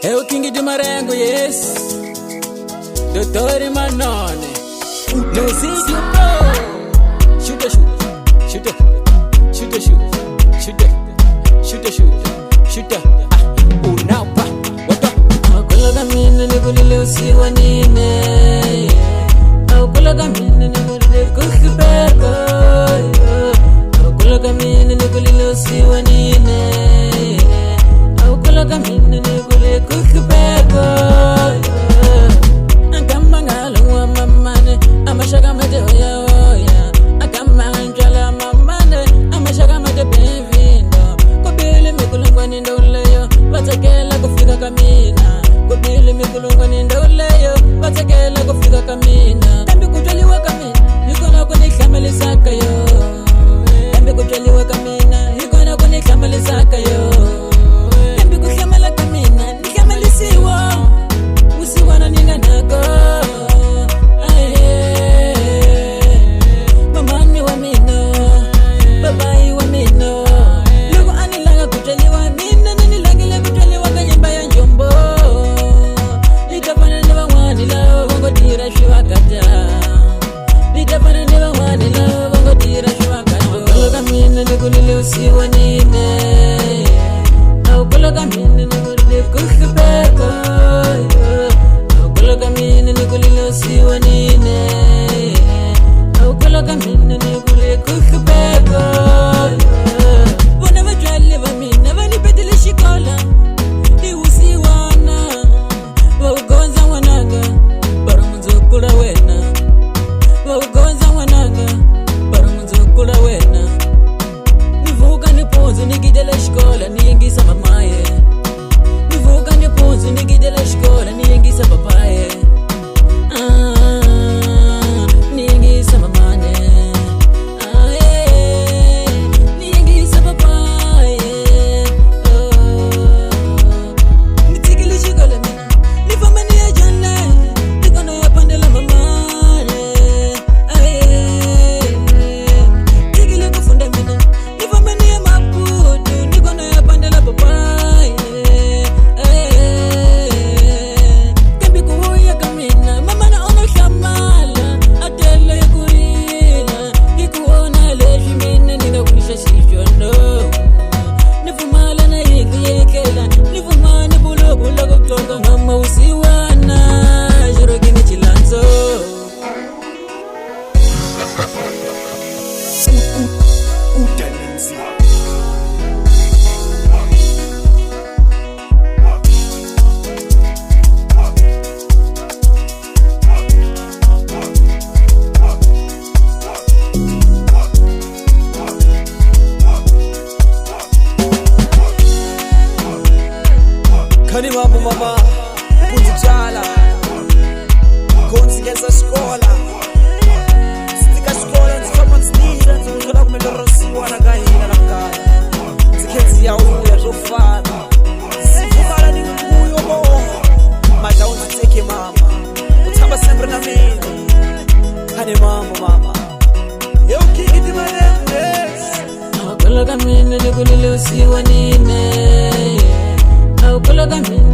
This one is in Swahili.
Eu King de Marengo, yes. Doutor Manone. No sítio pro. Chuta, chuta, chuta, chuta, chuta, chuta, chuta, chuta. Unaupa, wata. Akulaga mina nigulile usiwa nine. Akulaga mina nigulile kukhibeko. Akulaga mina nigulile usiwa nine. Akulaga mina nigulile kukhibeko. Akamba ngalo wa mamane, amashaka mate oya oya. Akamba njala mamane, amashaka mate benvindo. Kubili mikulungwani ndoleyo, batakela kufika kamina. Kubili mikulungwani ndoleyo, batakela kufika kamina. Tambi kutwaliwa kamina, yikona kunikhamelisaka yo. Tambi kutwaliwa kamina, yikona kunikhamelisaka yo. Tambi kukhamela kamina, nikhamelisiwa. Usiwana nina nako. Mamani wa mino, babai wa mino. Lugu anilanga kutwaliwa mina, nanilangile kutwaliwa kanyemba ya njombo. Litafana niwa wani lao, wango tira shiwa kata. Litafana niwa wani lao, wango tira shiwa kata. Kulaga mina nigulile usiwa nine. Kulaga mina nigulile kukhibeko. Kulaga mina nigulile usiwa nine. Kulaga mina nigulile kukhibeko. Bona vajwale va mina vanipetele xikola. Iwusiwana vaugonza n'wananga bara mundzukula wena. Vaugonza n'wananga bara mundzukula wena. Nivuka nipunzu nigidele xikola niyingisa mamaye. Nivuka nipunzu nigidele xikola niyingisa papaye. Niyingisa mamane. Niyingisa papaye. Nitikile xikola mina nifamba niya jale. Nikona ya pandela mamane. Tikile kufunda mina nifamba niya Maputo. Nikona ya pandela papaye. Kambi kuhuya kamina mama na ono shamala. Atele kurila ikuona leshi mina ninakulisha sishono. Nifumala na yekela nifumane bulo bulo kutoka mama usiwana jirogini chilanzo. Khani mama kunjala konzi ngeza xikola stika xikola ndzi famba ndzi tira ndzi uthola kumele rosiwana ka hina la kaya ndzi khenzi ya uya swo fana sivukala ni nkuyo bo madla ndzi teke mama u tshama sempre na mina khani mama yo King de Marengo. Kulaga mina nigulile usiwa nine. Kulaga mina